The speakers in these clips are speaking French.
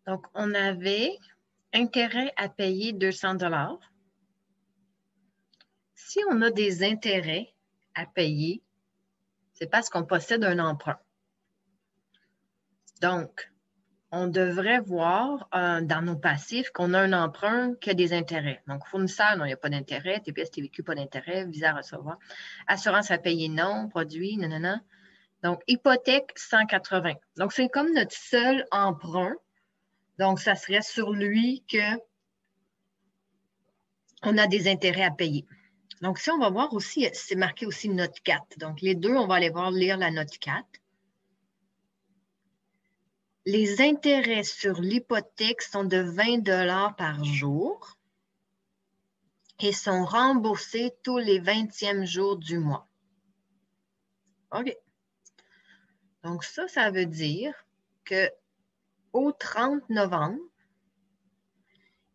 Donc, on avait intérêt à payer 200 $. Si on a des intérêts à payer, c'est parce qu'on possède un emprunt. Donc, on devrait voir dans nos passifs qu'on a un emprunt qui a des intérêts. Donc, fournisseur, non, il n'y a pas d'intérêt. TPS, TVQ, pas d'intérêt. Visa à recevoir. Assurance à payer, non. Produit, non. Donc, hypothèque, 180. Donc, c'est comme notre seul emprunt. Donc, ça serait sur lui qu'on a des intérêts à payer. Donc, si on va voir aussi, c'est marqué aussi note 4. Donc, les deux, on va aller voir lire la note 4. Les intérêts sur l'hypothèque sont de 20 $ par jour et sont remboursés tous les 20e jours du mois. OK. Donc, ça veut dire qu'au 30 novembre,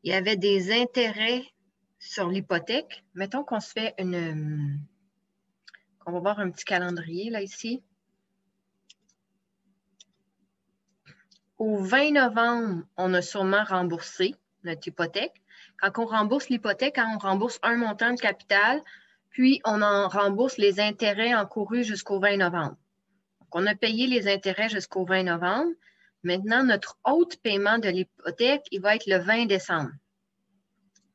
il y avait des intérêts sur l'hypothèque. Mettons qu'on se fait on va voir un petit calendrier là ici. Au 20 novembre, on a sûrement remboursé notre hypothèque. Quand on rembourse l'hypothèque, on rembourse un montant de capital, puis on en rembourse les intérêts encourus jusqu'au 20 novembre. Donc, on a payé les intérêts jusqu'au 20 novembre. Maintenant, notre autre paiement de l'hypothèque, il va être le 20 décembre.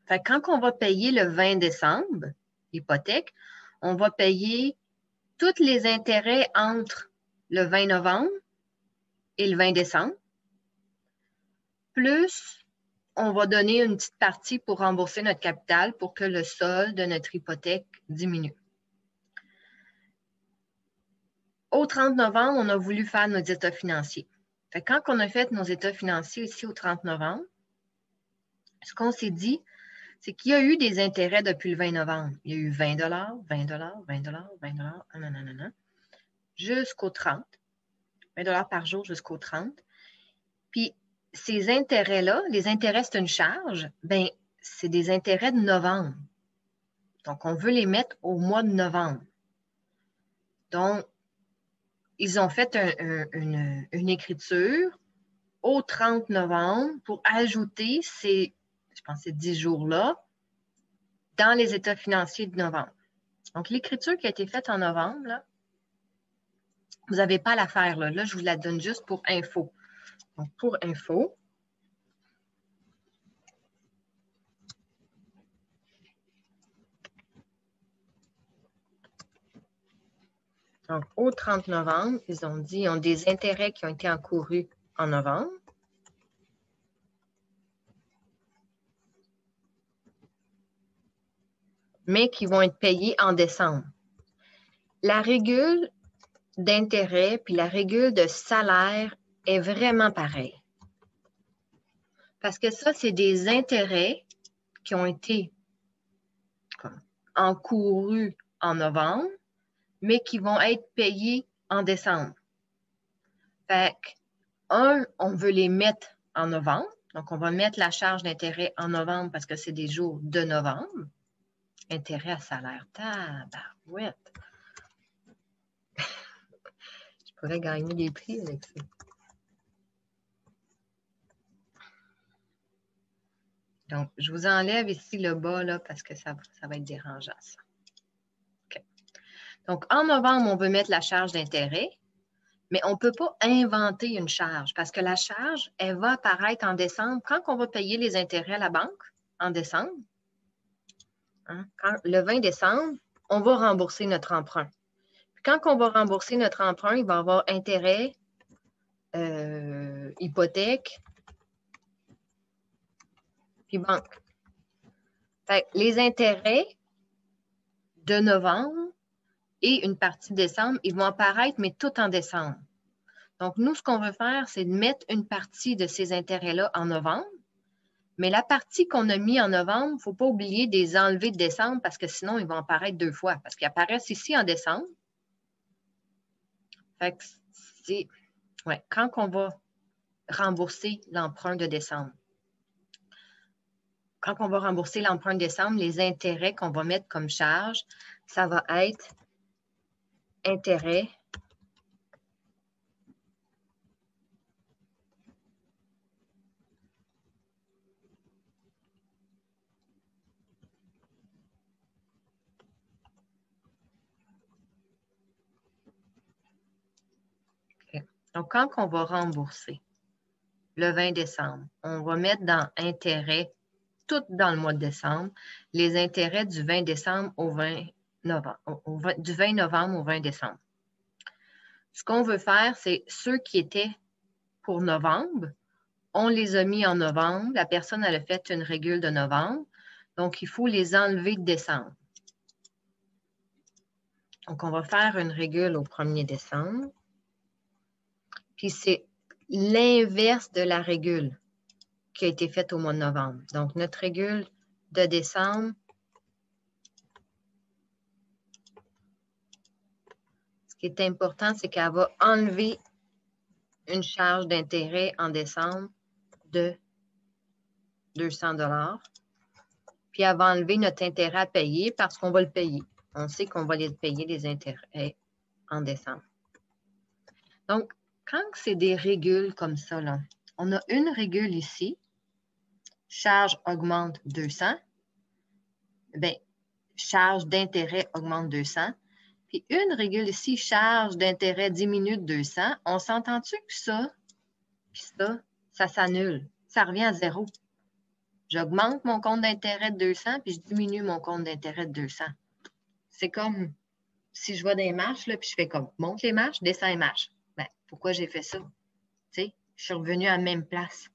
Fait que quand on va payer le 20 décembre, l'hypothèque, on va payer tous les intérêts entre le 20 novembre et le 20 décembre. Plus, on va donner une petite partie pour rembourser notre capital pour que le solde de notre hypothèque diminue. Au 30 novembre, on a voulu faire nos états financiers. Fait que quand on a fait nos états financiers ici au 30 novembre, ce qu'on s'est dit, c'est qu'il y a eu des intérêts depuis le 20 novembre. Il y a eu 20 $, 20 $, 20 $, 20 $, jusqu'au 30. 20 $ par jour jusqu'au 30. Puis, ces intérêts-là, les intérêts, c'est une charge, bien, c'est des intérêts de novembre. Donc, on veut les mettre au mois de novembre. Donc, ils ont fait une écriture au 30 novembre pour ajouter ces, je pense, ces 10 jours-là dans les états financiers de novembre. Donc, l'écriture qui a été faite en novembre, là, vous n'avez pas à la faire. Là, je vous la donne juste pour info. Donc, pour info, donc, au 30 novembre, ils ont dit qu'ils ont des intérêts qui ont été encourus en novembre. Mais qui vont être payés en décembre. La régule d'intérêt puis la régule de salaire est vraiment pareille. Parce que ça, c'est des intérêts qui ont été encourus en novembre, mais qui vont être payés en décembre. Fait que, on veut les mettre en novembre. Donc, on va mettre la charge d'intérêt en novembre parce que c'est des jours de novembre. Intérêt à salaire. Tabarouette. Je pourrais gagner des prix avec ça. Donc, je vous enlève ici le bas là, parce que ça va être dérangeant, ça. Okay. Donc, en novembre, on veut mettre la charge d'intérêt, mais on ne peut pas inventer une charge parce que la charge, elle va apparaître en décembre. Quand on va payer les intérêts à la banque, en décembre, hein, le 20 décembre, on va rembourser notre emprunt. Puis quand on va rembourser notre emprunt, il va y avoir intérêt, hypothèque, puis banque. Fait que les intérêts de novembre et une partie de décembre, ils vont apparaître, mais tout en décembre. Donc, nous, ce qu'on veut faire, c'est de mettre une partie de ces intérêts-là en novembre, mais la partie qu'on a mis en novembre, il ne faut pas oublier de les enlever de décembre parce que sinon, ils vont apparaître deux fois, parce qu'ils apparaissent ici en décembre. Fait que c'est quand on va rembourser l'emprunt de décembre. Quand on va rembourser l'emprunt de décembre, les intérêts qu'on va mettre comme charge, ça va être intérêt Donc, quand on va rembourser le 20 décembre, on va mettre dans intérêt, tout dans le mois de décembre, les intérêts du 20 décembre au 20 novembre, du 20 novembre au 20 décembre. Ce qu'on veut faire, c'est ceux qui étaient pour novembre, on les a mis en novembre. La personne, elle a fait une régule de novembre. Donc, il faut les enlever de décembre. Donc, on va faire une régule au 1er décembre. Puis, c'est l'inverse de la régule qui a été faite au mois de novembre. Donc, notre régule de décembre, ce qui est important, c'est qu'elle va enlever une charge d'intérêt en décembre de 200 $. Puis, elle va enlever notre intérêt à payer parce qu'on va le payer. On sait qu'on va les payer les intérêts en décembre. Donc, quand c'est des régules comme ça, là, on a une régule ici, charge augmente 200, bien, charge d'intérêt augmente 200, puis une régule ici, charge d'intérêt diminue de 200. On s'entend-tu que ça, puis ça s'annule, ça revient à zéro. J'augmente mon compte d'intérêt de 200, puis je diminue mon compte d'intérêt de 200. C'est comme si je vois des marches, là, puis je fais comme monte les marches, descends les marches. Ben, pourquoi j'ai fait ça? Tu sais, je suis revenue à la même place.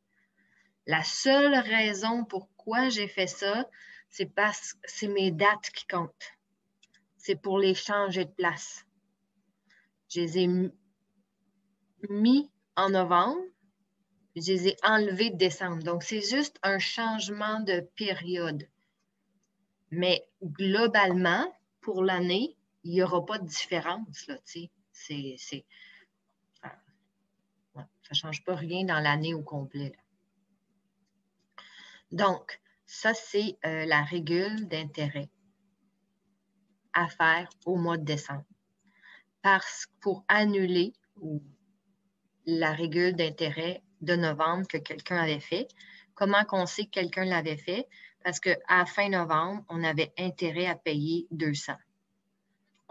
La seule raison pourquoi j'ai fait ça, c'est parce que c'est mes dates qui comptent. C'est pour les changer de place. Je les ai mis en novembre, je les ai enlevés de décembre. Donc, c'est juste un changement de période. Mais globalement, pour l'année, il n'y aura pas de différence. Là, tu sais. Ça ne change pas rien dans l'année au complet. Là. Donc, ça, c'est la régule d'intérêt à faire au mois de décembre. Parce que pour annuler la régule d'intérêt de novembre que quelqu'un avait fait, comment qu'on sait que quelqu'un l'avait fait? Parce qu'à fin novembre, on avait intérêt à payer 200.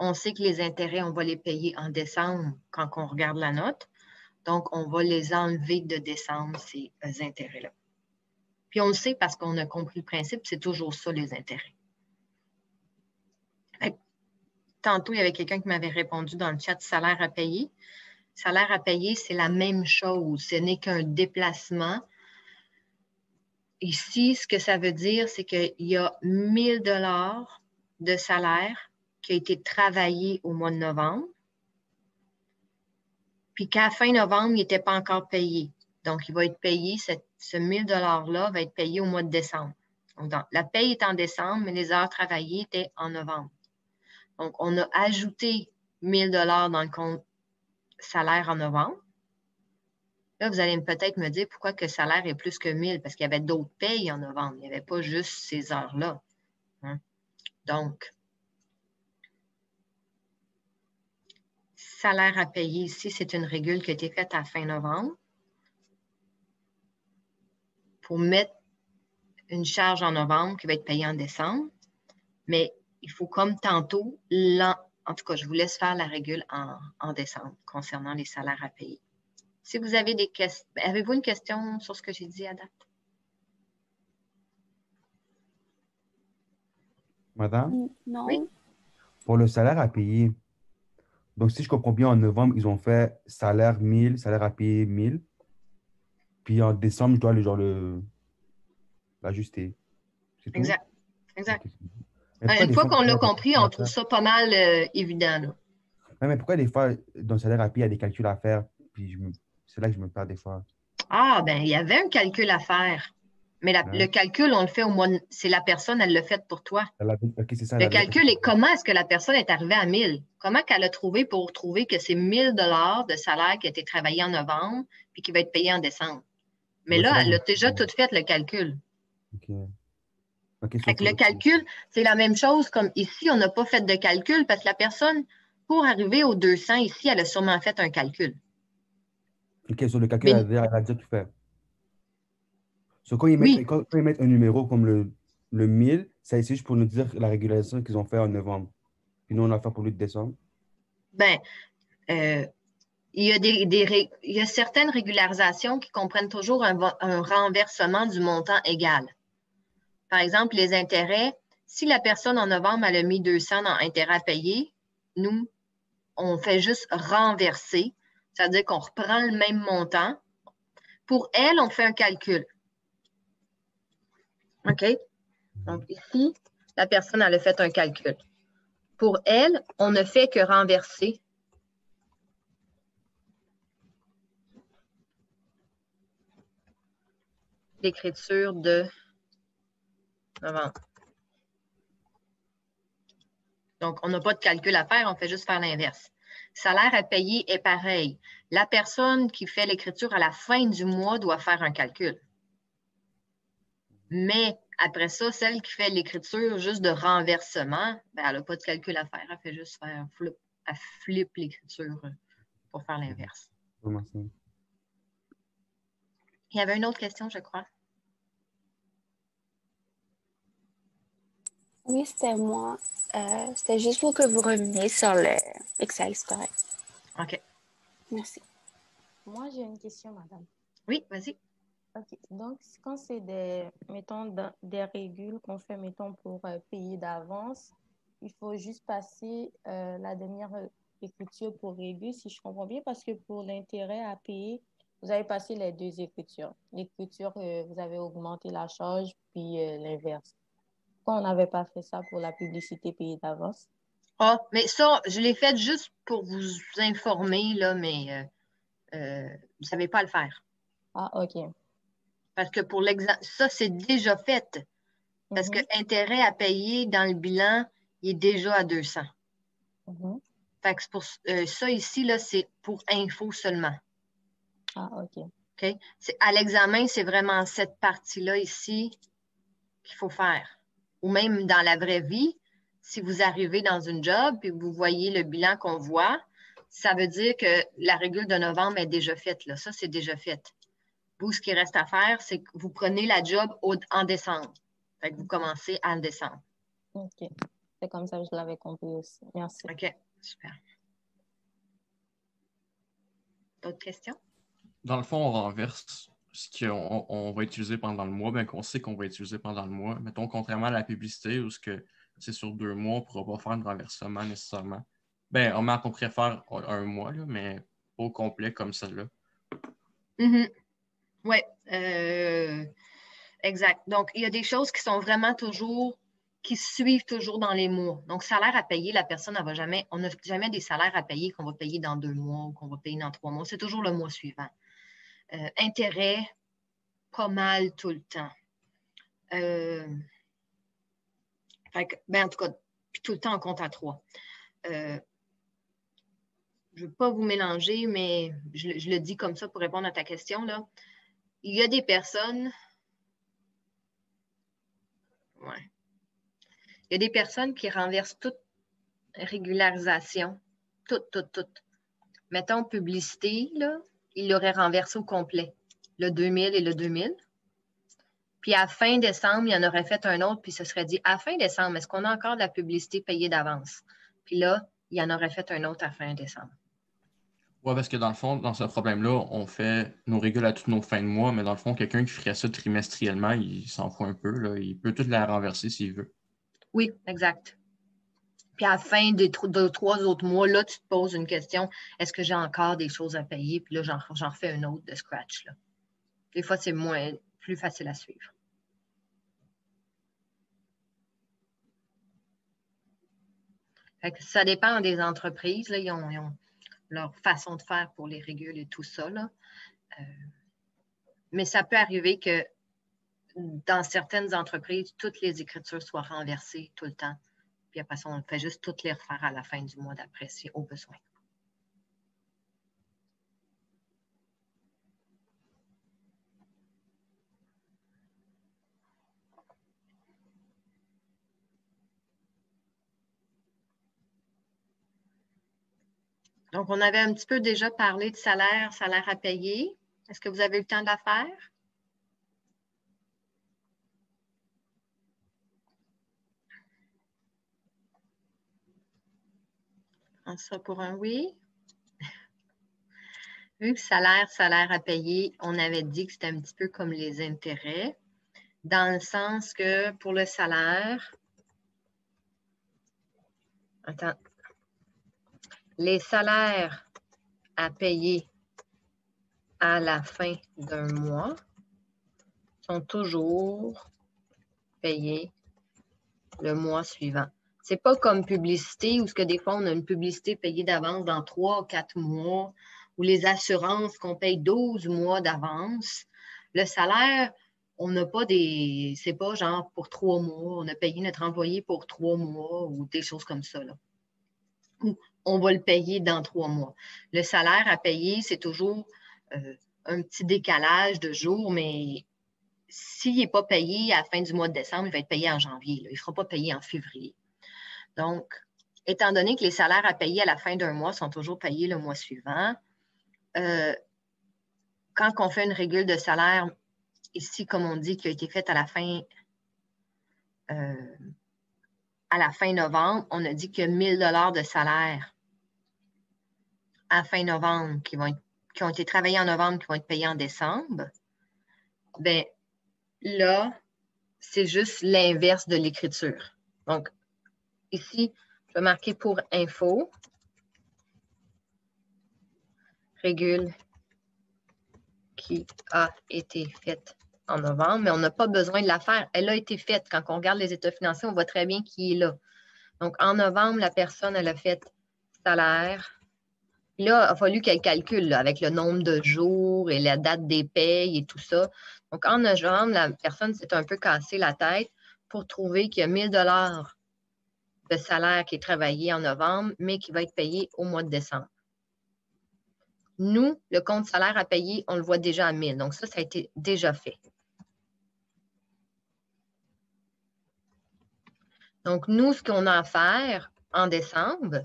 On sait que les intérêts, on va les payer en décembre quand on regarde la note. Donc, on va les enlever de décembre, ces intérêts-là. Puis on le sait parce qu'on a compris le principe, c'est toujours ça, les intérêts. Tantôt, il y avait quelqu'un qui m'avait répondu dans le chat salaire à payer. Salaire à payer, c'est la même chose. Ce n'est qu'un déplacement. Ici, ce que ça veut dire, c'est qu'il y a 1 000 $ de salaire qui a été travaillé au mois de novembre, puis qu'à fin novembre, il n'était pas encore payé. Donc, il va être payé, ce 1 000 $-là va être payé au mois de décembre. Donc, la paye est en décembre, mais les heures travaillées étaient en novembre. Donc, on a ajouté 1 000 $ dans le compte salaire en novembre. Là, vous allez peut-être me dire pourquoi que le salaire est plus que 1 000, parce qu'il y avait d'autres payes en novembre. Il n'y avait pas juste ces heures-là. Hein? Donc, salaire à payer ici, c'est une régule qui a été faite à fin novembre pour mettre une charge en novembre qui va être payée en décembre. Mais il faut, comme tantôt, en tout cas, je vous laisse faire la régule en décembre concernant les salaires à payer. Si vous avez des questions, avez-vous une question sur ce que j'ai dit à date? Madame, Non. Oui. pour le salaire à payer, donc si je comprends bien, en novembre, ils ont fait salaire 1000, salaire à payer 1000. Puis en décembre, je dois l'ajuster. C'est tout? Exact. Exact. Ok. Mais pourquoi Une des fois fois, qu'on l'a compris, on trouve ça pas mal évident. Là. Ouais, mais pourquoi des fois, dans le salaire à payer, il y a des calculs à faire? Puis c'est là que je me perds des fois. Ah, ben, il y avait un calcul à faire. Mais le Hein? calcul, on le fait au mois c'est la personne, elle l'a fait pour toi. Ok, c'est ça, Le la date. calcul est comment est-ce que la personne est arrivée à 1000? Comment qu'elle a trouvé pour trouver que c'est 1 000 $ de salaire qui a été travaillé en novembre puis qui va être payé en décembre? Mais Ouais, c'est là, là que elle a déjà tout fait le calcul. Ok. Ok, Fait que le calcul, c'est la même chose comme ici, on n'a pas fait de calcul parce que la personne, pour arriver aux 200 ici, elle a sûrement fait un calcul. ok, sur le calcul, Mais elle a déjà tout fait. So, quand ils mettent, oui, quand ils mettent un numéro comme le 1000, c'est juste pour nous dire la régularisation qu'ils ont fait en novembre. Puis nous, on l'a fait pour le décembre. ben, euh, il y a certaines régularisations qui comprennent toujours un renversement du montant égal. Par exemple, les intérêts, si la personne en novembre, elle a mis 200 dans intérêts à payer, nous, on fait juste renverser, c'est-à-dire qu'on reprend le même montant. Pour elle, on fait un calcul. OK? Donc ici, la personne, elle a fait un calcul. Pour elle, on ne fait que renverser l'écriture de novembre. Donc, on n'a pas de calcul à faire, on fait juste faire l'inverse. Salaire à payer est pareil. La personne qui fait l'écriture à la fin du mois doit faire un calcul. Mais après ça, celle qui fait l'écriture juste de renversement, ben, elle n'a pas de calcul à faire. Elle fait juste faire flip. Elle flippe l'écriture pour faire l'inverse. Merci. Il y avait une autre question, je crois. Oui, c'était moi. C'était juste pour que vous reveniez sur le Excel, c'est correct. OK. Merci. Moi, j'ai une question, madame. Oui, vas-y. OK. Donc, quand c'est des, mettons, des régules qu'on fait, mettons, pour payer d'avance, il faut juste passer la dernière écriture pour régule, si je comprends bien, parce que pour l'intérêt à payer, vous avez passé les deux écritures. L'écriture, vous avez augmenté la charge, puis l'inverse. Pourquoi on n'avait pas fait ça pour la publicité payée d'avance? Ah, mais ça, je l'ai fait juste pour vous informer, là, mais vous ne savez pas le faire. Ah, OK. Parce que pour l'exemple, ça, c'est déjà fait. Parce que intérêt à payer dans le bilan, il est déjà à 200. Fait que c'est pour ça ici, là, c'est pour info seulement. Ah, OK. OK? À l'examen, c'est vraiment cette partie-là ici qu'il faut faire. Ou même dans la vraie vie, si vous arrivez dans une job et vous voyez le bilan qu'on voit, ça veut dire que la régule de novembre est déjà faite. Là. Ça, c'est déjà fait. Vous, ce qui reste à faire, c'est que vous prenez la job en décembre. Fait que vous commencez en décembre. OK. C'est comme ça que je l'avais compris aussi. Merci. OK, super. D'autres questions? Dans le fond, on renverse ce qu'on va utiliser pendant le mois, bien qu'on sait qu'on va utiliser pendant le mois. Mettons, contrairement à la publicité, où c'est sur 2 mois, on ne pourra pas faire de renversement nécessairement. Bien, on pourrait faire un mois, là, mais pas au complet comme celle-là. Oui, exact. Donc, il y a des choses qui sont vraiment toujours, qui suivent toujours dans les mois. Donc, salaire à payer, la personne, elle va jamais, on n'a jamais des salaires à payer qu'on va payer dans 2 mois ou qu'on va payer dans 3 mois. C'est toujours le mois suivant. Intérêt, pas mal tout le temps. En tout cas, puis tout le temps, on compte à 3. Je ne veux pas vous mélanger, mais je le dis comme ça pour répondre à ta question. Là. Il y a des personnes. Ouais. Il y a des personnes qui renversent toute régularisation. Toute. Mettons publicité, là, ils l'auraient renversé au complet. Le 2000 et le 2000. Puis à fin décembre, il y en aurait fait un autre, puis ce serait dit à fin décembre, est-ce qu'on a encore de la publicité payée d'avance? Puis là, il y en aurait fait un autre à fin décembre. Oui, parce que dans le fond, dans ce problème-là, on fait nos régules à toutes nos fins de mois, mais dans le fond, quelqu'un qui ferait ça trimestriellement, il s'en fout un peu. Là. Il peut tout la renverser s'il veut. Oui, exact. Puis à la fin des 3 autres mois, là, tu te poses une question, est-ce que j'ai encore des choses à payer? Puis là, j'en refais un autre de scratch. Là. Des fois, c'est plus facile à suivre. Fait que ça dépend des entreprises. Là, ils ont leur façon de faire pour les régules et tout ça. Là. Mais ça peut arriver que dans certaines entreprises, toutes les écritures soient renversées tout le temps. Puis après ça, on fait juste toutes les refaire à la fin du mois d'après, si au besoin. Donc, on avait un petit peu déjà parlé de salaire à payer. Est-ce que vous avez eu le temps de la faire? Ça pour un oui. Vu que salaire à payer, on avait dit que c'était un petit peu comme les intérêts, dans le sens que pour le salaire, attends, les salaires à payer à la fin d'un mois sont toujours payés le mois suivant. C'est pas comme publicité où ce que des fois on a une publicité payée d'avance dans 3 ou 4 mois ou les assurances qu'on paye 12 mois d'avance. Le salaire, on n'a pas des. C'est pas genre pour 3 mois, on a payé notre employé pour 3 mois ou des choses comme ça, là. Ou on va le payer dans 3 mois. Le salaire à payer, c'est toujours un petit décalage de jours, mais s'il n'est pas payé à la fin du mois de décembre, il va être payé en janvier. Là. Il ne sera pas payé en février. Donc, étant donné que les salaires à payer à la fin d'un mois sont toujours payés le mois suivant, quand on fait une régule de salaire, ici, comme on dit, qui a été faite à la fin novembre, on a dit qu'il y a 1 000 de salaire à fin novembre qui ont été travaillés en novembre, qui vont être payés en décembre. Bien, là, c'est juste l'inverse de l'écriture. Donc, ici, je vais marquer pour info, régule qui a été faite en novembre, mais on n'a pas besoin de la faire. Elle a été faite. Quand on regarde les états financiers, on voit très bien qui est là. Donc, en novembre, la personne, elle a fait salaire. Là, il a fallu qu'elle calcule là, avec le nombre de jours et la date des payes et tout ça. Donc, en novembre, la personne s'est un peu cassé la tête pour trouver qu'il y a 1 000 de salaire qui est travaillé en novembre, mais qui va être payé au mois de décembre. Nous, le compte salaire à payer, on le voit déjà à 1 000. Donc, ça a été déjà fait. Donc, nous, ce qu'on a à faire en décembre,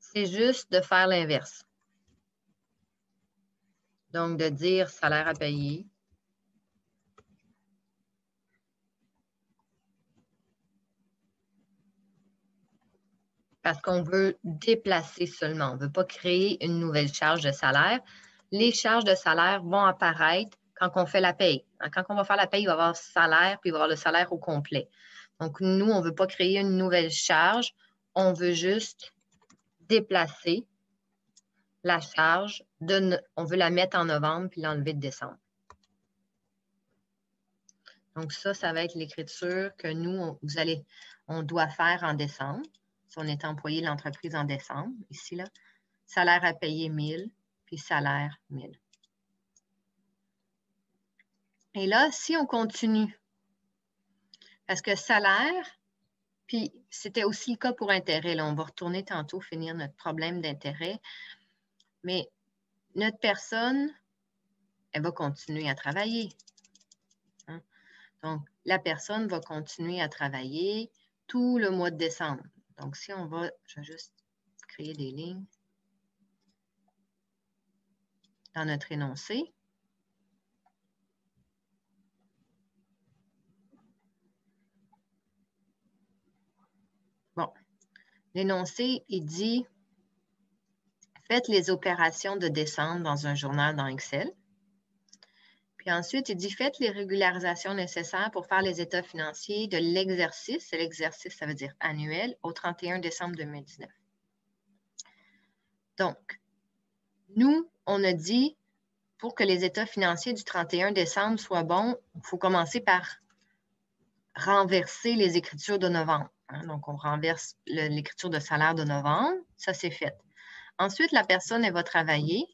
c'est juste de faire l'inverse. Donc, de dire salaire à payer. Parce qu'on veut déplacer seulement. On ne veut pas créer une nouvelle charge de salaire. Les charges de salaire vont apparaître quand on fait la paye. Quand on va faire la paye, il va y avoir salaire, puis il va y avoir le salaire au complet. Donc, nous, on ne veut pas créer une nouvelle charge. On veut juste déplacer la charge. On veut la mettre en novembre, puis l'enlever de décembre. Donc, ça va être l'écriture que nous, on doit faire en décembre. Si on est employé de l'entreprise en décembre, ici, là, salaire à payer 1 000, puis salaire 1 000. Et là, si on continue, parce que salaire, puis c'était aussi le cas pour intérêt. Là, on va retourner tantôt, finir notre problème d'intérêt. Mais notre personne, elle va continuer à travailler. Hein? Donc, la personne va continuer à travailler tout le mois de décembre. Donc, si on va, je vais juste créer des lignes dans notre énoncé. Bon, l'énoncé, il dit, faites les opérations de décembre dans un journal dans Excel. Puis ensuite, il dit, faites les régularisations nécessaires pour faire les états financiers de l'exercice. L'exercice, ça veut dire annuel, au 31 décembre 2019. Donc, nous, on a dit, pour que les états financiers du 31 décembre soient bons, il faut commencer par renverser les écritures de novembre. Hein? Donc, on renverse l'écriture de salaire de novembre. Ça, c'est fait. Ensuite, la personne, elle va travailler.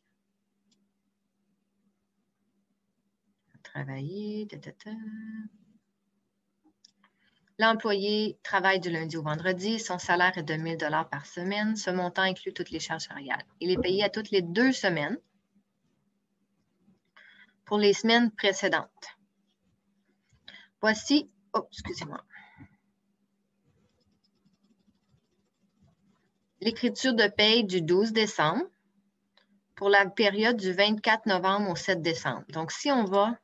L'employé travaille du lundi au vendredi. Son salaire est de 1 000 par semaine. Ce montant inclut toutes les charges salariales. Il est payé à toutes les 2 semaines pour les semaines précédentes. Voici, excusez-moi. L'écriture de paye du 12 décembre pour la période du 24 novembre au 7 décembre. Donc, si on va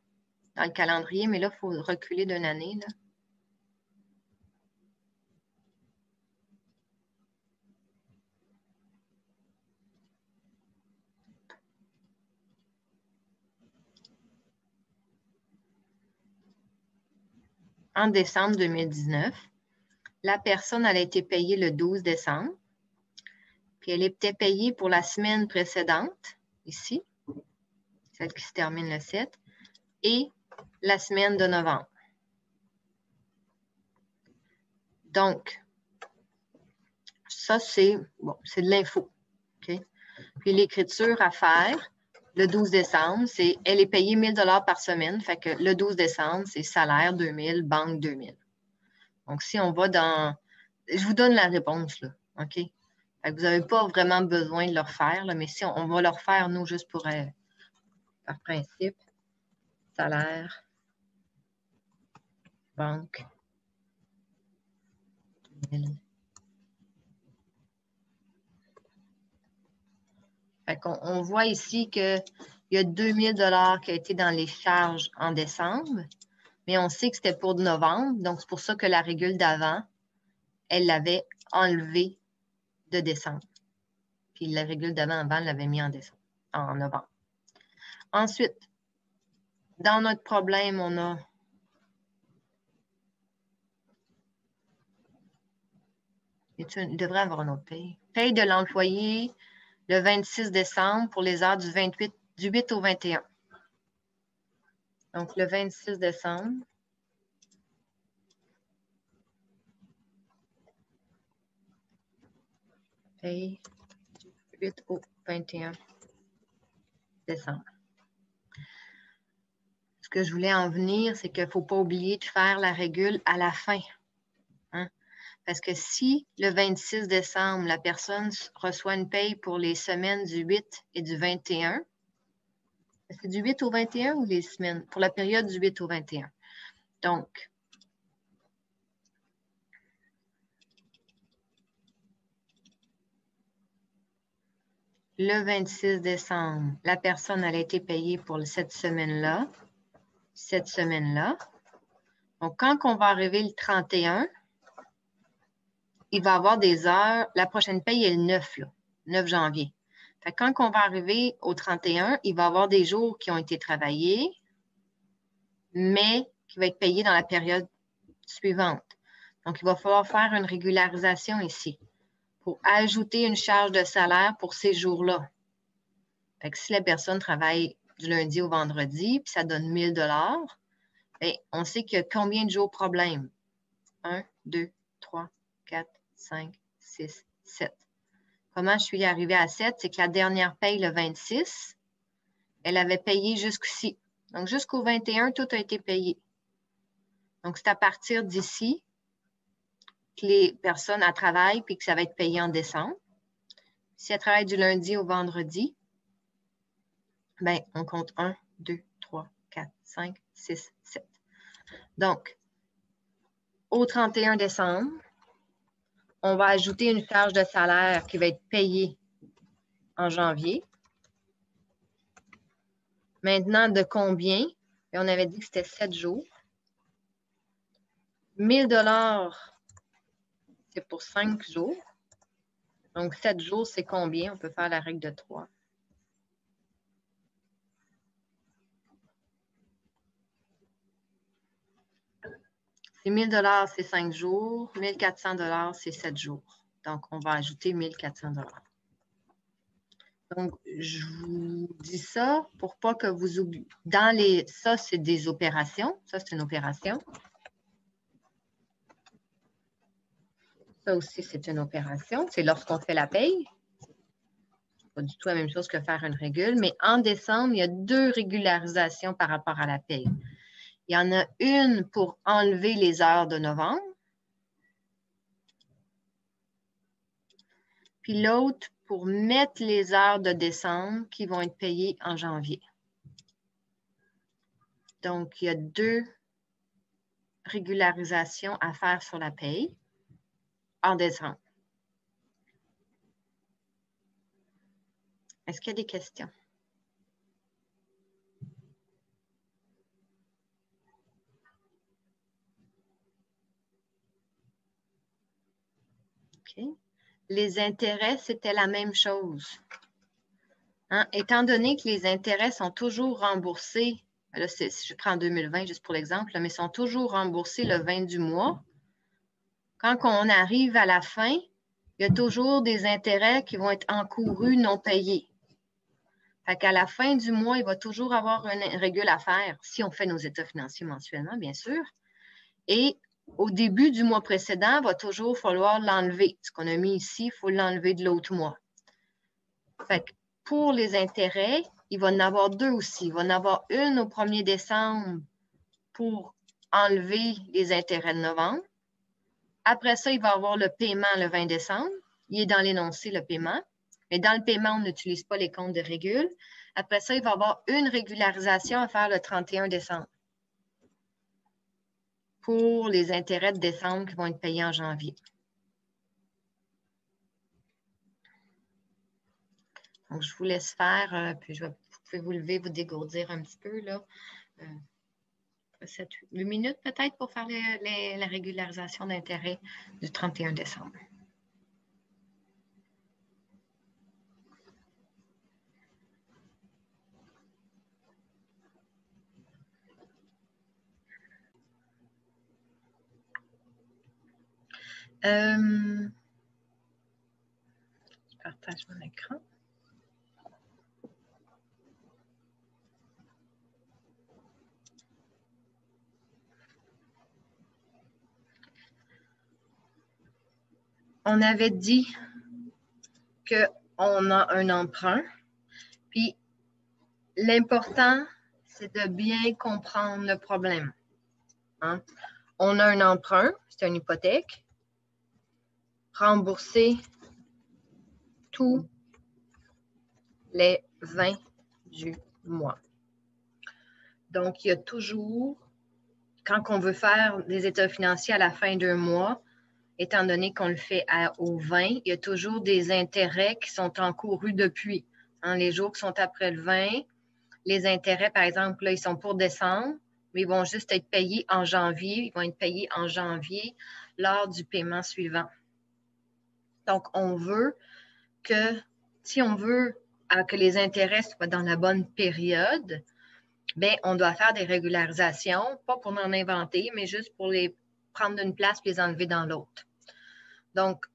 dans le calendrier, mais là, il faut reculer d'une année. Là. en décembre 2019. La personne, elle a été payée le 12 décembre. Puis elle était payée pour la semaine précédente, ici, celle qui se termine le 7, et la semaine de novembre. Donc, ça, c'est de l'info. Okay? Puis l'écriture à faire, le 12 décembre, elle est payée 1 000 $ par semaine. Fait que le 12 décembre, c'est salaire 2 000, banque 2 000. Donc, si on va dans... Je vous donne la réponse, là. OK? Fait que vous n'avez pas vraiment besoin de le refaire, là, mais si on va le refaire, nous, juste pour par principe. Salaire, banque, 2 000. Fait qu'on on voit ici qu'il y a 2 000 $ qui a été dans les charges en décembre, mais on sait que c'était pour novembre, donc c'est pour ça que la régule d'avant, elle l'avait enlevée de décembre. Puis la régule d'avant, elle l'avait mis en décembre, en novembre. Ensuite, dans notre problème, on a il devrait avoir un autre paye. Paye de l'employé le 26 décembre pour les heures du 8 au 21. Donc, le 26 décembre. Paye du 8 au 21 décembre. Ce que je voulais en venir, c'est qu'il ne faut pas oublier de faire la régule à la fin. Hein? Parce que si le 26 décembre, la personne reçoit une paye pour les semaines du 8 et du 21, c'est du 8 au 21 ou les semaines? Pour la période du 8 au 21. Donc, le 26 décembre, la personne elle a été payée pour cette semaine-là. Cette semaine-là. Donc, quand on va arriver le 31, il va avoir des heures. La prochaine paye est le 9, là, 9 janvier. Fait que quand on va arriver au 31, il va avoir des jours qui ont été travaillés, mais qui va être payé dans la période suivante. Donc, il va falloir faire une régularisation ici pour ajouter une charge de salaire pour ces jours-là. Fait que si la personne travaille du lundi au vendredi, puis ça donne 1 000 $, bien, on sait qu'il y a combien de jours problème? 1, 2, 3, 4, 5, 6, 7. Comment je suis arrivée à 7? C'est que la dernière paye, le 26, elle avait payé jusqu'ici. Donc, jusqu'au 21, tout a été payé. Donc, c'est à partir d'ici que les personnes travaillent puis que ça va être payé en décembre. Si elles travaillent du lundi au vendredi, bien, on compte 1, 2, 3, 4, 5, 6, 7. Donc, au 31 décembre, on va ajouter une charge de salaire qui va être payée en janvier. Maintenant, de combien? Et on avait dit que c'était 7 jours. 1 000 $, c'est pour 5 jours. Donc, 7 jours, c'est combien? On peut faire la règle de 3. C'est 1 000 $, c'est 5 jours. 1 400 $, c'est 7 jours. Donc, on va ajouter 1 400 $. Donc, je vous dis ça pour pas que vous oubliez. Ça, c'est des opérations. Ça, c'est une opération. Ça aussi, c'est une opération. C'est lorsqu'on fait la paye. C'est pas du tout la même chose que faire une régule. Mais en décembre, il y a 2 régularisations par rapport à la paye. Il y en a une pour enlever les heures de novembre. Puis l'autre pour mettre les heures de décembre qui vont être payées en janvier. Donc, il y a 2 régularisations à faire sur la paye en décembre. Est-ce qu'il y a des questions? OK. Les intérêts, c'était la même chose. Hein? Étant donné que les intérêts sont toujours remboursés Là, si je prends 2020 juste pour l'exemple, mais ils sont toujours remboursés le 20 du mois. Quand on arrive à la fin, il y a toujours des intérêts qui vont être encourus, non payés. Fait qu'à la fin du mois, il va toujours avoir un régule à faire, si on fait nos états financiers mensuellement, bien sûr. Et au début du mois précédent, il va toujours falloir l'enlever. Ce qu'on a mis ici, il faut l'enlever de l'autre mois. Fait que pour les intérêts, il va en avoir deux aussi. Il va en avoir une au 1er décembre pour enlever les intérêts de novembre. Après ça, il va avoir le paiement le 20 décembre. Il est dans l'énoncé, le paiement. Mais dans le paiement, on n'utilise pas les comptes de régule. Après ça, il va avoir une régularisation à faire le 31 décembre pour les intérêts de décembre qui vont être payés en janvier. Donc, je vous laisse faire, puis vous pouvez vous lever, vous dégourdir un petit peu, là. 7-8 minutes peut-être pour faire la régularisation d'intérêt du 31 décembre. Je partage mon écran. On avait dit qu'on a un emprunt, puis l'important, c'est de bien comprendre le problème. Hein? On a un emprunt, c'est une hypothèque, rembourser tous les 20 du mois. Donc, il y a toujours, quand on veut faire des états financiers à la fin d'un mois, étant donné qu'on le fait au 20, il y a toujours des intérêts qui sont encourus depuis. Hein, les jours qui sont après le 20, les intérêts, par exemple, là, ils sont pour décembre, mais ils vont juste être payés en janvier. Ils vont être payés en janvier lors du paiement suivant. Donc, on veut que, si on veut que les intérêts soient dans la bonne période, bien, on doit faire des régularisations, pas pour en inventer, mais juste pour les prendre d'une place et les enlever dans l'autre. Donc,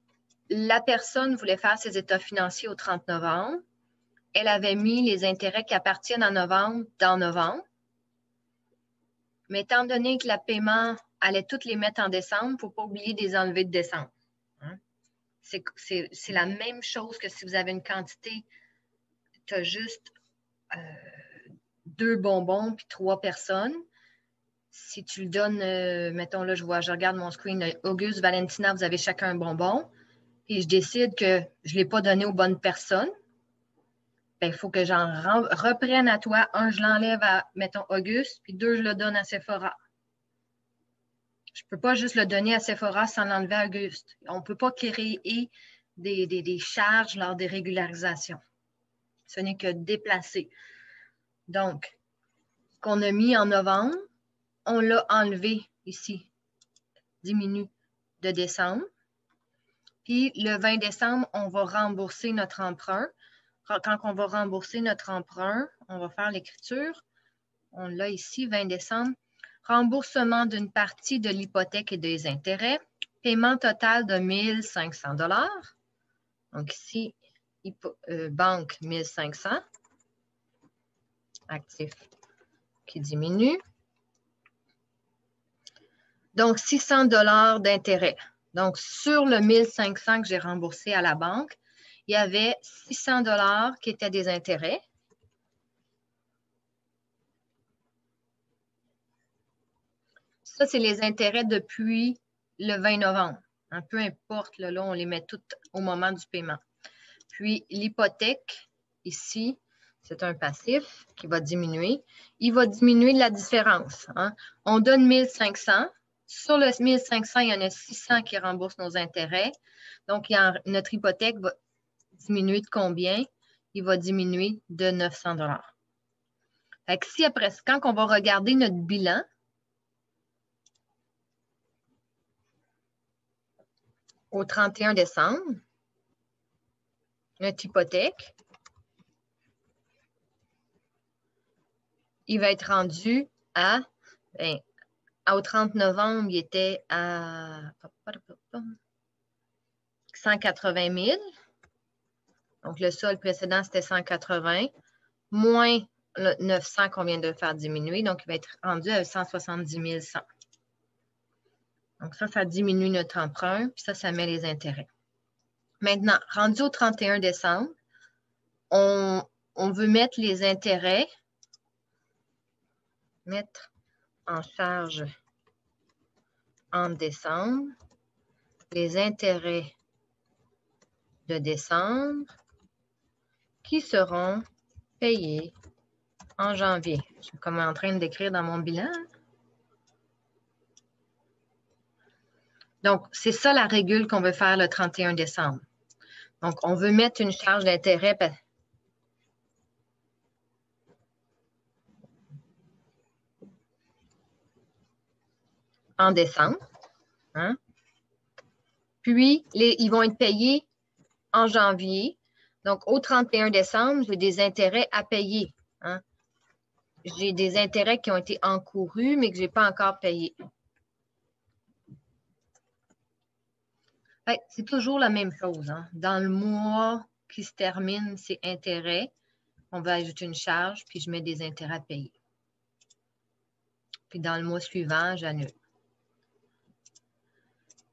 la personne voulait faire ses états financiers au 30 novembre. Elle avait mis les intérêts qui appartiennent à novembre dans novembre. Mais étant donné que le paiement allait toutes les mettre en décembre, il ne faut pas oublier de les enlever de décembre. Hein? C'est la même chose que si vous avez une quantité, tu as juste 2 bonbons puis 3 personnes. Si tu le donnes, mettons là, je regarde mon screen, Auguste, Valentina, vous avez chacun un bonbon, puis je décide que je ne l'ai pas donné aux bonnes personnes, bien, il faut que j'en reprenne à toi. Un, je l'enlève à, mettons, Auguste, puis 2, je le donne à Sephora. Je ne peux pas juste le donner à Sephora sans l'enlever à Auguste. On ne peut pas créer des charges lors des régularisations. Ce n'est que déplacer. Donc, ce qu'on a mis en novembre, on l'a enlevé ici, diminue de décembre. Puis, le 20 décembre, on va rembourser notre emprunt. Quand on va rembourser notre emprunt, on va faire l'écriture. On l'a ici, 20 décembre. Remboursement d'une partie de l'hypothèque et des intérêts. Paiement total de 1 500 $. Donc ici, banque 1 500. Actif qui diminue. Donc 600 $ d'intérêt. Donc sur le 1 500 que j'ai remboursé à la banque, il y avait 600 $ qui étaient des intérêts. Ça, c'est les intérêts depuis le 20 novembre. Hein, peu importe, là, on les met toutes au moment du paiement. Puis, l'hypothèque, ici, c'est un passif qui va diminuer. Il va diminuer de la différence. Hein. On donne 1 500. Sur le 1 500, il y en a 600 qui remboursent nos intérêts. Donc, notre hypothèque va diminuer de combien? Il va diminuer de 900 $. Fait que si après, quand on va regarder notre bilan, au 31 décembre, notre hypothèque, il va être rendu à, ben, au 30 novembre, il était à 180 000. Donc, le sol précédent, c'était 180, moins le 900 qu'on vient de faire diminuer. Donc, il va être rendu à 170 100. Donc, ça diminue notre emprunt, puis ça met les intérêts. Maintenant, rendu au 31 décembre, on veut mettre les intérêts, mettre en charge en décembre, les intérêts de décembre qui seront payés en janvier. Je suis comme en train d'écrire dans mon bilan. Donc, c'est ça la régule qu'on veut faire le 31 décembre. Donc, on veut mettre une charge d'intérêt en décembre. Hein? Puis, ils vont être payés en janvier. Donc, au 31 décembre, j'ai des intérêts à payer. Hein? J'ai des intérêts qui ont été encourus, mais que je n'ai pas encore payés. C'est toujours la même chose. Hein? Dans le mois qui se termine, c'est intérêt. On va ajouter une charge, puis je mets des intérêts à payer. Puis dans le mois suivant, j'annule.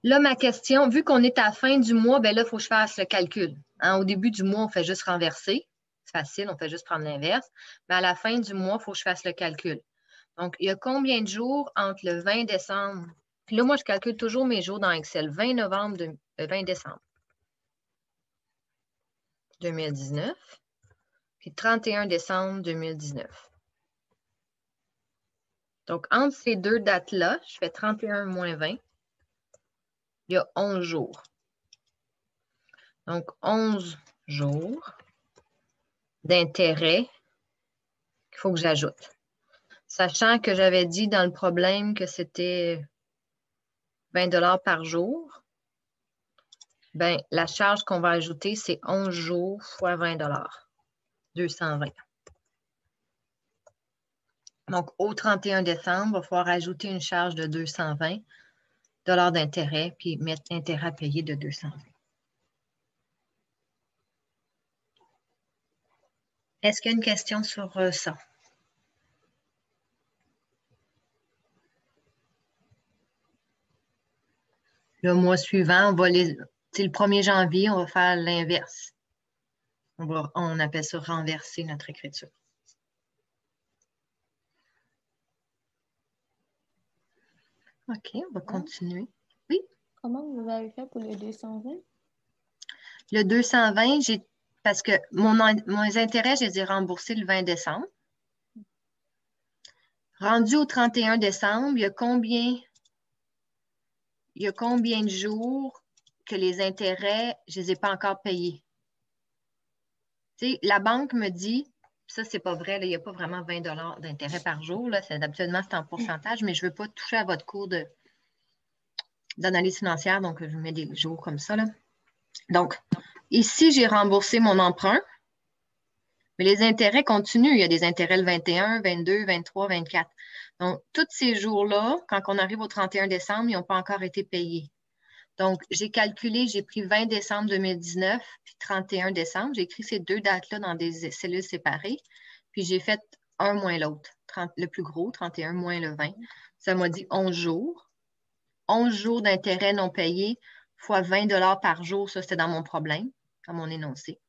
Là, ma question, vu qu'on est à la fin du mois, bien là, il faut que je fasse le calcul. Hein? Au début du mois, on fait juste renverser. C'est facile, on fait juste prendre l'inverse. Mais à la fin du mois, il faut que je fasse le calcul. Donc, il y a combien de jours entre le 20 décembre? Puis là, moi, je calcule toujours mes jours dans Excel. 20 décembre 2019, puis 31 décembre 2019. Donc, entre ces deux dates-là, je fais 31 moins 20. Il y a 11 jours. Donc, 11 jours d'intérêt qu'il faut que j'ajoute. Sachant que j'avais dit dans le problème que c'était 20 $ par jour, bien, la charge qu'on va ajouter, c'est 11 jours fois 20 $, 220. Donc, au 31 décembre, il va falloir ajouter une charge de 220 $ d'intérêt, puis mettre intérêt à payer de 220. Est-ce qu'il y a une question sur ça? Le mois suivant, c'est le 1er janvier, on va faire l'inverse. On appelle ça renverser notre écriture. OK, on va continuer. Oui? Comment vous avez fait pour le 220? Le 220, parce que mon intérêt, je les ai remboursés le 20 décembre. Rendu au 31 décembre, il y a combien de jours que les intérêts, je ne les ai pas encore payés? Tu sais, la banque me dit, ça, c'est pas vrai, là, il n'y a pas vraiment 20 $ d'intérêt par jour. Habituellement, c'est en pourcentage, mais je ne veux pas toucher à votre cours d'analyse financière, donc je mets des jours comme ça. Là. Donc, ici, j'ai remboursé mon emprunt, mais les intérêts continuent. Il y a des intérêts le 21, 22, 23, 24. Donc, tous ces jours-là, quand on arrive au 31 décembre, ils n'ont pas encore été payés. Donc, j'ai calculé, j'ai pris 20 décembre 2019 puis 31 décembre. J'ai écrit ces deux dates-là dans des cellules séparées. Puis, j'ai fait un moins l'autre. Le plus gros, 31 moins le 20. Ça m'a dit 11 jours. 11 jours d'intérêt non payés fois 20 $ par jour. Ça, c'était dans mon problème, dans mon énoncé.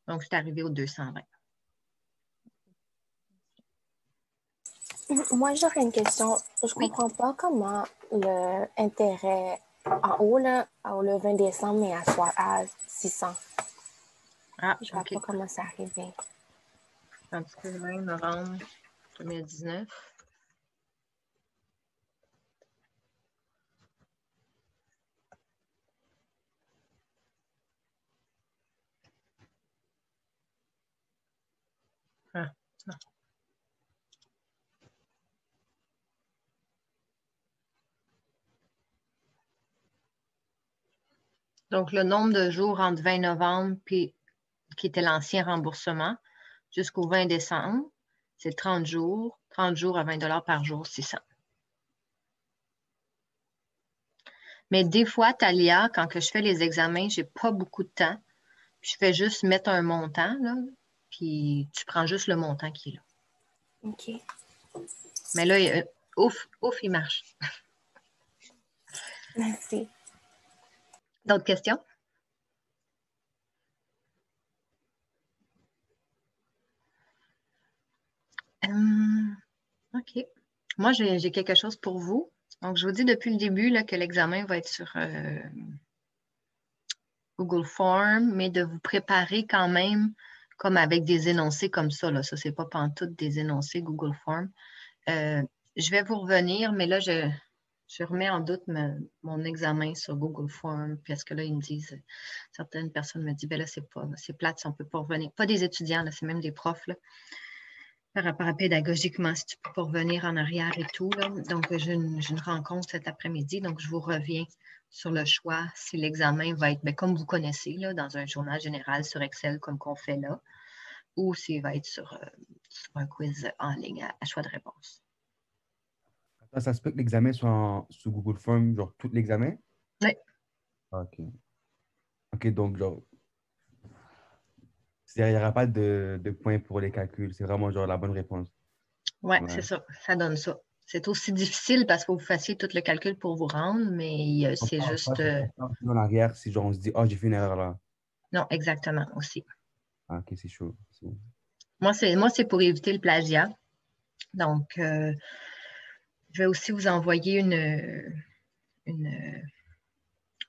Donc, je suis arrivée au 220. Moi, j'aurais une question. Je ne comprends pas comment l'intérêt en haut, là, le 20 décembre, est à 600. Ah, je ne vois pas comment ça arrive. Un petit peu 20 novembre 2019. Ah, non. Donc, le nombre de jours entre 20 novembre, puis, qui était l'ancien remboursement, jusqu'au 20 décembre, c'est 30 jours. 30 jours à 20 $ par jour, 600. Mais des fois, Thalia, quand que je fais les examens, je n'ai pas beaucoup de temps. Puis je fais juste mettre un montant, là, puis tu prends juste le montant qui est là. OK. Mais là, ouf, il marche. Merci. D'autres questions? OK. Moi, j'ai quelque chose pour vous. Donc, je vous dis depuis le début là, que l'examen va être sur Google Form, mais de vous préparer quand même comme avec des énoncés comme ça. Là. Ça, c'est pas pantoute des énoncés Google Form. Je vais vous revenir, mais là, je remets en doute mon examen sur Google Form, parce que là, ils me disent, certaines personnes me disent, ben là, c'est plate si on ne peut pas revenir. Pas des étudiants, c'est même des profs, là, par rapport à pédagogiquement, si tu ne peux pas revenir en arrière et tout. Là. Donc, j'ai une rencontre cet après-midi, donc je vous reviens sur le choix si l'examen va être, bien, comme vous connaissez, là, dans un journal général sur Excel comme qu'on fait là, ou s'il va être sur un quiz en ligne à choix de réponse. Ça se peut que l'examen soit sous Google Form, genre tout l'examen? Oui. OK. OK, donc genre, il n'y aura pas de points pour les calculs. C'est vraiment genre la bonne réponse. Ouais, Ouais. c'est ça. Ça donne ça. C'est aussi difficile parce qu'il faut que vous fassiez tout le calcul pour vous rendre, mais c'est juste... En arrière, si genre on se dit, oh, j'ai fait une erreur là. Non, exactement aussi. Ah, OK, c'est chaud. Moi, c'est pour éviter le plagiat. Donc, je vais aussi vous envoyer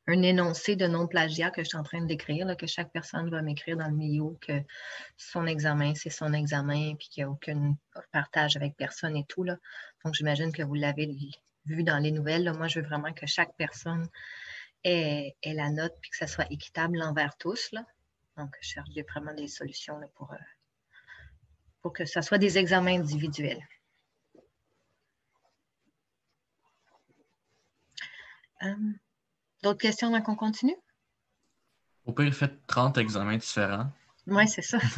un énoncé de non-plagiat que je suis en train d'écrire, là, que chaque personne va m'écrire dans le milieu, que son examen, c'est son examen, puis qu'il n'y a aucun partage avec personne et tout. Là. Donc, j'imagine que vous l'avez vu dans les nouvelles. Là. Moi, je veux vraiment que chaque personne ait la note, puis que ça soit équitable envers tous. Là. Donc, je cherche vraiment des solutions là, pour que ça soit des examens individuels. D'autres questions avant qu'on continue? Au pire, faites 30 examens différents. Oui, c'est ça. Tu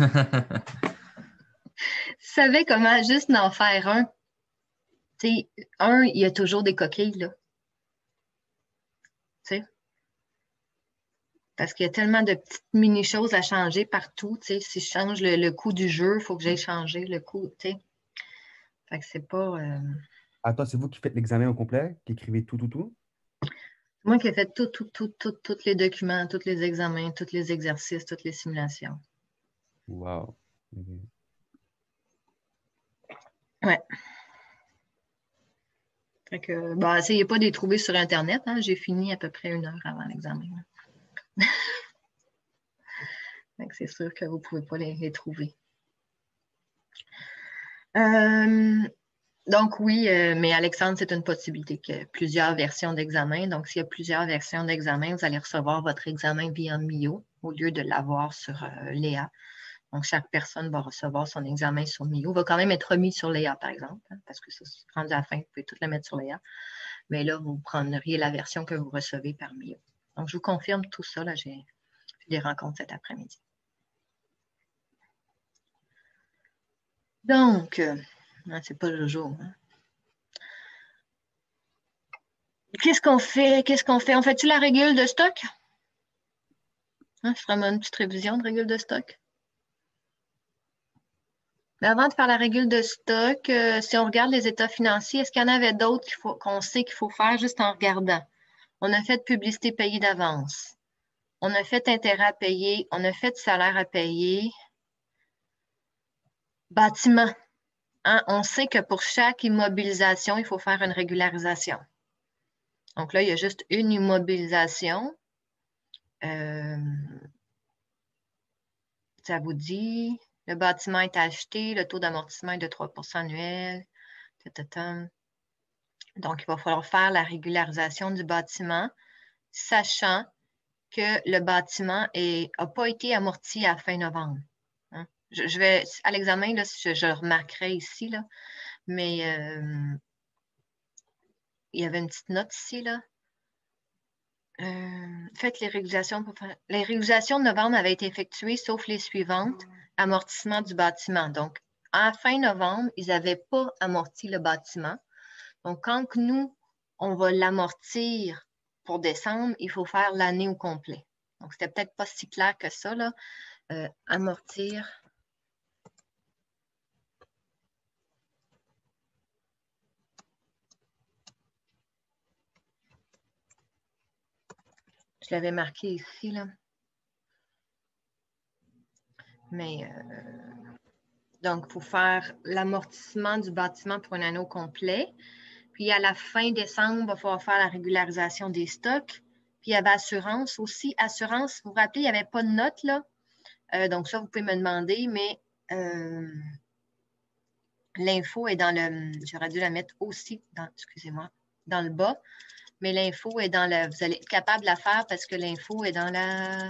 savais comment juste en faire un? Tu sais, il y a toujours des coquilles, là. Tu sais? Parce qu'il y a tellement de petites mini-choses à changer partout. Tu sais, si je change le coût du jeu, il faut que j'aille changer le coût, tu sais. Fait que c'est pas... Attends, c'est vous qui faites l'examen au complet, qui écrivez tout? Moi qui ai fait tous les documents, tous les examens, tous les exercices, toutes les simulations. Wow. Okay. Ouais. Fait que, bah, essayez pas de les trouver sur Internet. Hein. J'ai fini à peu près 1 heure avant l'examen. Fait que c'est sûr que vous ne pouvez pas les trouver. Donc oui, mais Alexandre, c'est une possibilité qu'il y ait plusieurs versions d'examen. Donc, s'il y a plusieurs versions d'examen, vous allez recevoir votre examen via Mio au lieu de l'avoir sur Léa. Donc, chaque personne va recevoir son examen sur Mio. Il va quand même être remis sur Léa, par exemple, hein, parce que ça, rendu à la fin, vous pouvez tout le mettre sur Léa. Mais là, vous prendriez la version que vous recevez par Mio. Donc, je vous confirme tout ça. Là, j'ai des rencontres cet après-midi. Donc, c'est pas Jojo. Hein? Qu'est-ce qu'on fait? On fait-tu la régule de stock? Hein, je ferai une petite révision de régule de stock. Mais avant de faire la régule de stock, si on regarde les états financiers, est-ce qu'il y en avait d'autres qu'on sait qu'il faut faire juste en regardant? On a fait publicité payée d'avance. On a fait intérêt à payer. On a fait salaire à payer. Bâtiment. Hein, on sait que pour chaque immobilisation, il faut faire une régularisation. Donc là, il y a juste une immobilisation. Ça vous dit, le bâtiment est acheté, le taux d'amortissement est de 3 % annuel. Donc, il va falloir faire la régularisation du bâtiment, sachant que le bâtiment n'a pas été amorti à fin novembre. Hein? Je vais, à l'examen, je remarquerai ici, là, mais il y avait une petite note ici, là. Faites les régulations. Les régulations de novembre avaient été effectuées, sauf les suivantes. Amortissement du bâtiment. Donc, à fin novembre, ils n'avaient pas amorti le bâtiment. Donc, quand nous, on va l'amortir pour décembre, il faut faire l'année au complet. Donc, c'était peut-être pas si clair que ça, là. Amortir. Je l'avais marqué ici, là. Mais, donc, il faut faire l'amortissement du bâtiment pour un anneau complet. Puis, à la fin décembre, il va falloir faire la régularisation des stocks. Puis, il y avait assurance aussi. Assurance, vous vous rappelez, il n'y avait pas de note, là. Donc, ça, vous pouvez me demander, mais l'info est dans le... J'aurais dû la mettre aussi dans, excusez-moi, dans le bas. Mais l'info est dans le... Vous allez être capable de la faire parce que l'info est dans la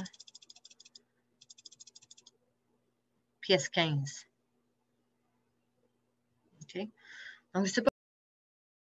pièce 15. OK? Donc, je ne sais pas